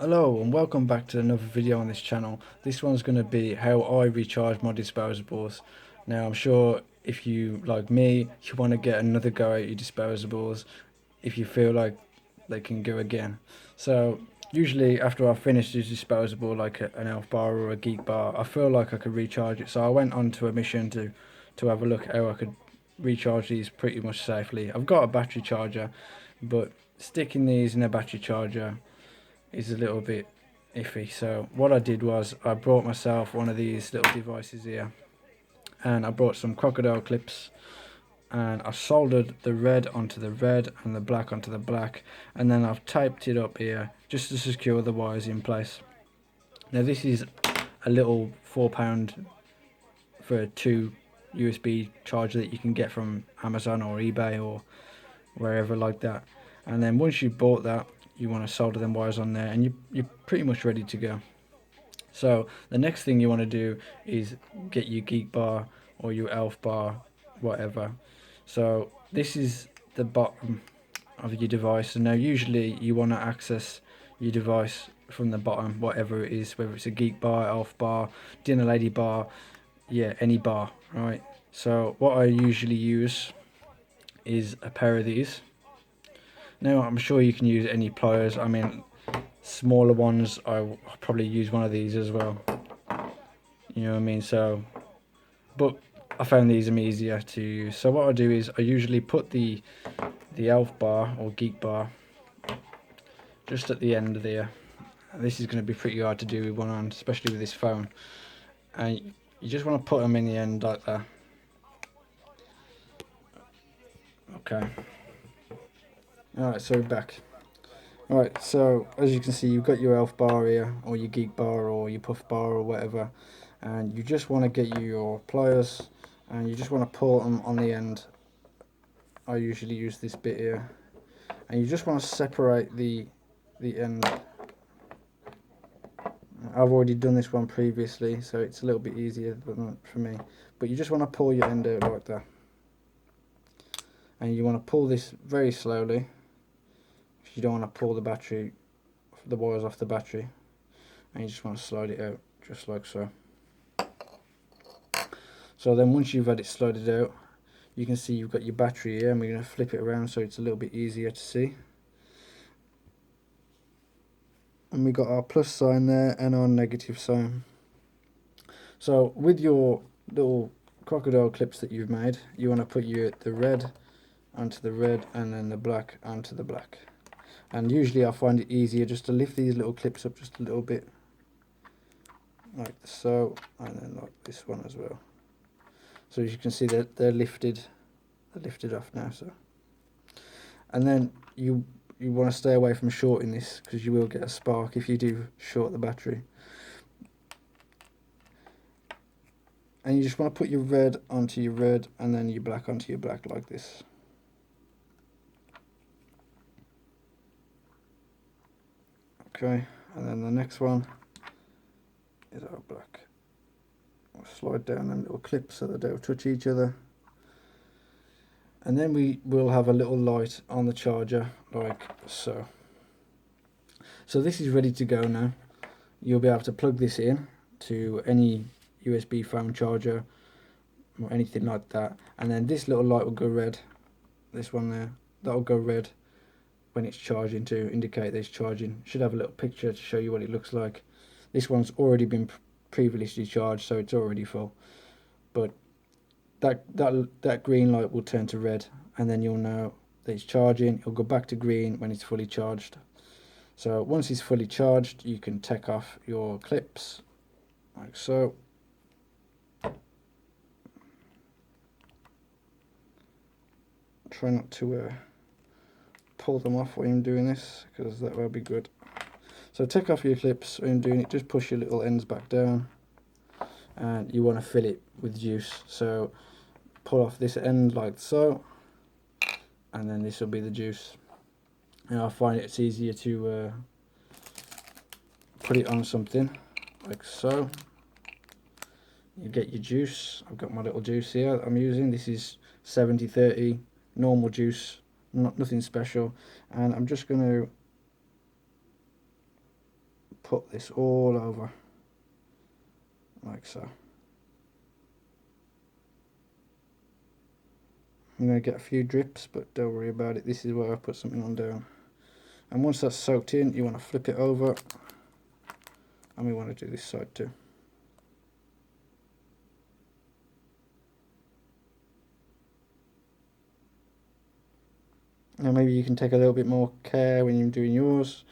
Hello and welcome back to another video on this channel. This one's going to be how I recharge my disposables. Now I'm sure if you, like me, you want to get another go at your disposables if you feel like they can go again. So usually after I finish this disposable, like an elf bar or a geek bar, I feel like I could recharge it. So I went on to a mission to have a look at how I could recharge these pretty much safely. I've got a battery charger, but sticking these in a battery charger is a little bit iffy. So what I did was I brought myself one of these little devices here, and I brought some crocodile clips, and I soldered the red onto the red and the black onto the black, and then I've taped it up here just to secure the wires in place. Now this is a little £4 for a 2 USB charger that you can get from Amazon or eBay or wherever like that. And then once you've bought that, you want to solder them wires on there, and you're pretty much ready to go. So the next thing you want to do is get your geek bar or your elf bar, whatever. So this is the bottom of your device, and now usually you want to access your device from the bottom, whatever it is, whether it's a geek bar, elf bar, dinner lady bar, yeah, any bar, right? So what I usually use is a pair of these. Now I'm sure you can use any pliers. I mean, smaller ones, I'll probably use one of these as well. You know what I mean? So, but I found these easier to use. So what I do is I usually put the elf bar or geek bar just at the end there. This is going to be pretty hard to do with one hand, especially with this phone. And you just want to put them in the end like that. Okay. Alright, so we're back. Alright, so as you can see, you've got your elf bar here, or your geek bar, or your puff bar, or whatever. And you just want to get your pliers, and you just want to pull them on the end. I usually use this bit here. And you just want to separate the end. I've already done this one previously, so it's a little bit easier for me. But you just want to pull your end out like that. And you want to pull this very slowly. You don't want to pull the wires off the battery. And you just want to slide it out, just like so. So then once you've had it slided out, you can see you've got your battery here, and we're going to flip it around so it's a little bit easier to see. And we got our plus sign there and our negative sign. So with your little crocodile clips that you've made, you want to put the red onto the red and then the black onto the black. And usually I find it easier just to lift these little clips up just a little bit, like so, and then like this one as well. So as you can see that they're lifted off now. So, and then you want to stay away from shorting this, because you will get a spark if you do short the battery. And you just want to put your red onto your red and then your black onto your black like this. Okay, and then the next one is our black. We'll slide down them little clips so they don't touch each other. And then we will have a little light on the charger like so. So this is ready to go now. You'll be able to plug this in to any USB phone charger or anything like that, and then this little light will go red, this one there, that'll go red when it's charging to indicate that it's charging. Should have a little picture to show you what it looks like. This one's already been previously charged, so it's already full, but that green light will turn to red, and then you'll know that it's charging. It'll go back to green when it's fully charged. So once it's fully charged, you can take off your clips like so. Try not to pull them off when I'm doing this, because that will be good. So take off your clips when I'm doing it, just push your little ends back down, and you want to fill it with juice. So pull off this end like so, and then this will be the juice. And I find it's easier to put it on something like so. You get your juice. I've got my little juice here that I'm using. This is 70/30 normal juice, nothing special, and I'm just going to put this all over, like so. I'm going to get a few drips, but don't worry about it. This is where I put something on down. And once that's soaked in, you want to flip it over, and we want to do this side too. Now maybe you can take a little bit more care when you're doing yours.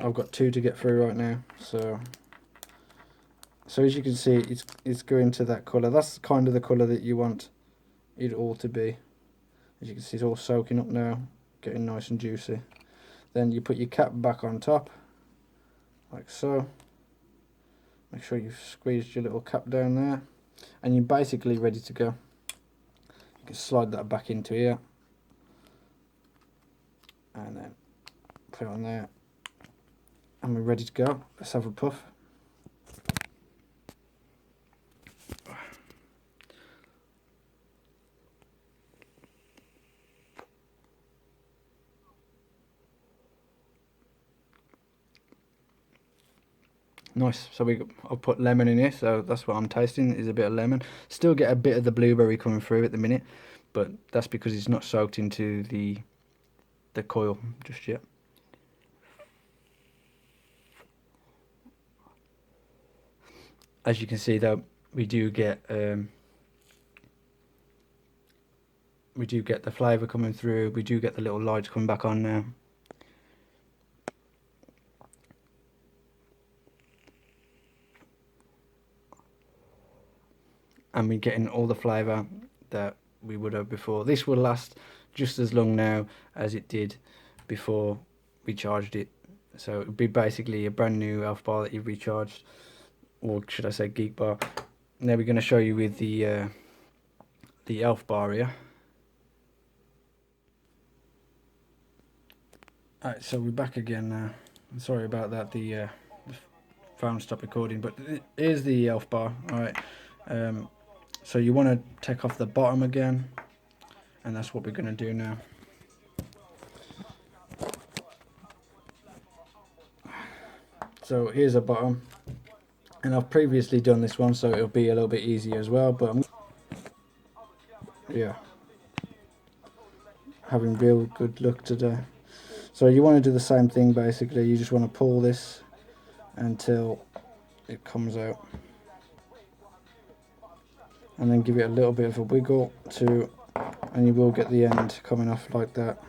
I've got 2 to get through right now, so as you can see, it's going to that colour. That's kind of the colour that you want it all to be. As you can see, it's all soaking up now, getting nice and juicy. Then you put your cap back on top, like so. Make sure you've squeezed your little cap down there, and you're basically ready to go. You can slide that back into here, and then put it on there, and we're ready to go. Let's have a puff. Nice. So I've put lemon in here, so that's what I'm tasting, is a bit of lemon. Still get a bit of the blueberry coming through at the minute, but that's because it's not soaked into the coil just yet. As you can see though, we do get the flavour coming through. We do get the little lights coming back on now. And we're getting all the flavour that we would have before. This will last just as long now as it did before we charged it. So it would be basically a brand new Elf bar that you've recharged, or should I say GEEK bar. Now we're going to show you with the Elf bar here. Alright, so we're back again now. I'm sorry about that, the phone stopped recording, but here's the Elf bar. Alright, so you want to take off the bottom again, and that's what we're going to do now. So here's a bottom, and I've previously done this one, so it'll be a little bit easier as well, but yeah, having real good luck today. So you want to do the same thing basically. You just want to pull this until it comes out, and then give it a little bit of a wiggle too, and you will get the end coming off like that.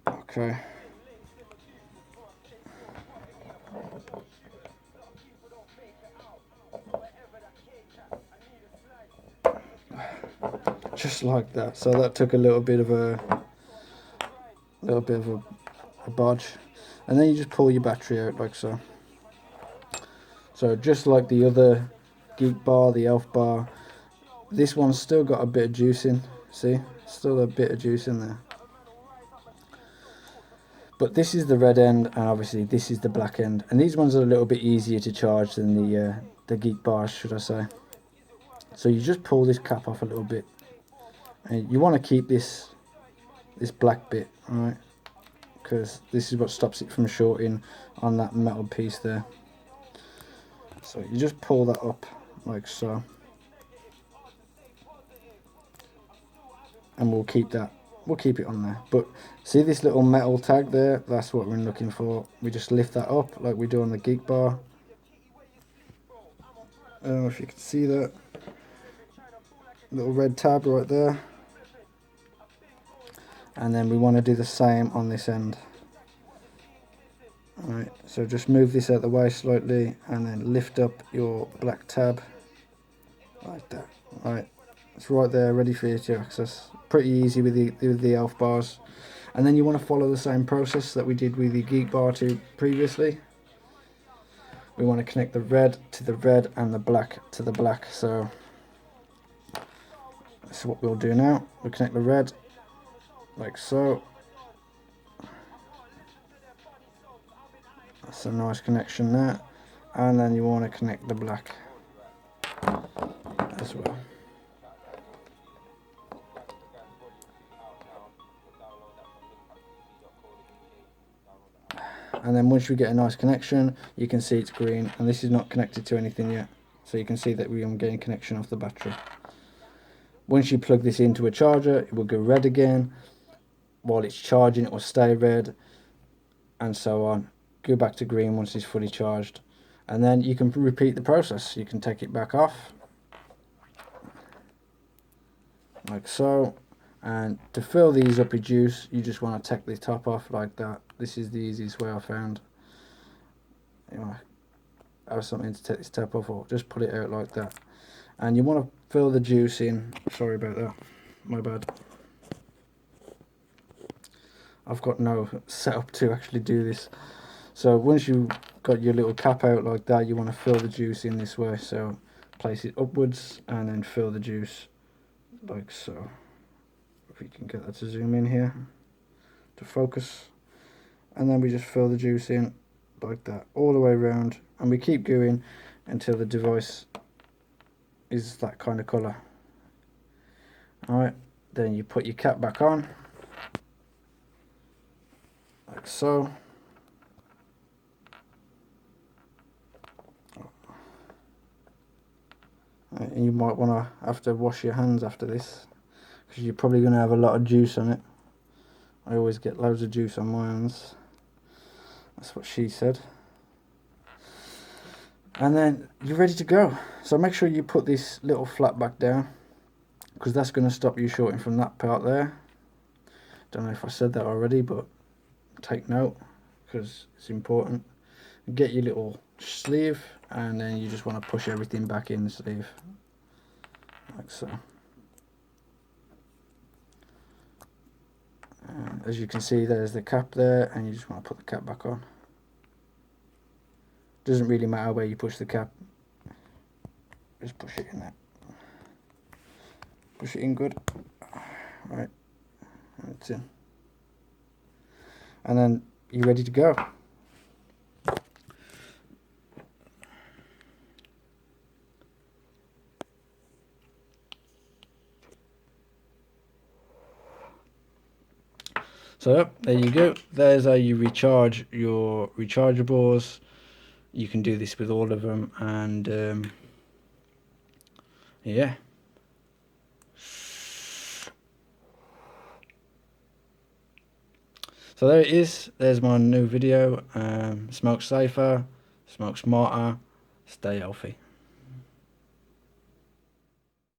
Okay. Just like that. So that took a little bit of a bodge, and then you just pull your battery out like so. So just like the other GEEK bar, the Elf bar, this one's still got a bit of juice in. See, still a bit of juice in there. But this is the red end, and obviously this is the black end, and these ones are a little bit easier to charge than the GEEK bars, should I say. So you just pull this cap off a little bit, and you want to keep this black bit, alright, because this is what stops it from shorting on that metal piece there. So you just pull that up like so, and we'll keep it on there. But see this little metal tag there, that's what we're looking for. We just lift that up like we do on the GEEK bar. I don't know if you can see that little red tab right there, and then we want to do the same on this end. Alright, so just move this out of the way slightly, and then lift up your black tab like that. Alright, it's right there ready for you to access. Pretty easy with the Elf bars. And then you want to follow the same process that we did with the GEEK bar previously. We want to connect the red to the red and the black to the black. So that's what we'll do now. We'll connect the red like so. That's a nice connection there. And then you want to connect the black as well. And then once we get a nice connection, you can see it's green, and this is not connected to anything yet. So you can see that we are getting connection off the battery. Once you plug this into a charger, it will go red again. While it's charging, it will stay red, and so on. Go back to green once it's fully charged. And then you can repeat the process. You can take it back off, like so. And to fill these up with juice, you just want to take the top off like that. This is the easiest way I found. You want to have something to take this top off, or just pull it out like that. And you want to fill the juice in. Sorry about that, my bad. I've got no setup to actually do this. So once you've got your little cap out like that, you want to fill the juice in this way. So place it upwards and then fill the juice like so. If we can get that to zoom in here to focus. And then we just fill the juice in like that all the way around, and we keep going until the device is that kind of colour. Alright, then you put your cap back on like so. And you might want to have to wash your hands after this, because you're probably going to have a lot of juice on it. I always get loads of juice on my hands. That's what she said. And then you're ready to go. So make sure you put this little flap back down, because that's going to stop you shorting from that part there. Don't know if I said that already, but take note, because it's important. Get your little sleeve, and then you just want to push everything back in the sleeve like so. And as you can see, there's the cap there, and you just want to put the cap back on. Doesn't really matter where you push the cap, just push it in there. Push it in good. Right, it's in. And then you're ready to go. So there you go. There's how you recharge your rechargeables. You can do this with all of them, and yeah. So there it is. There's my new video. Smoke safer, smoke smarter, stay healthy.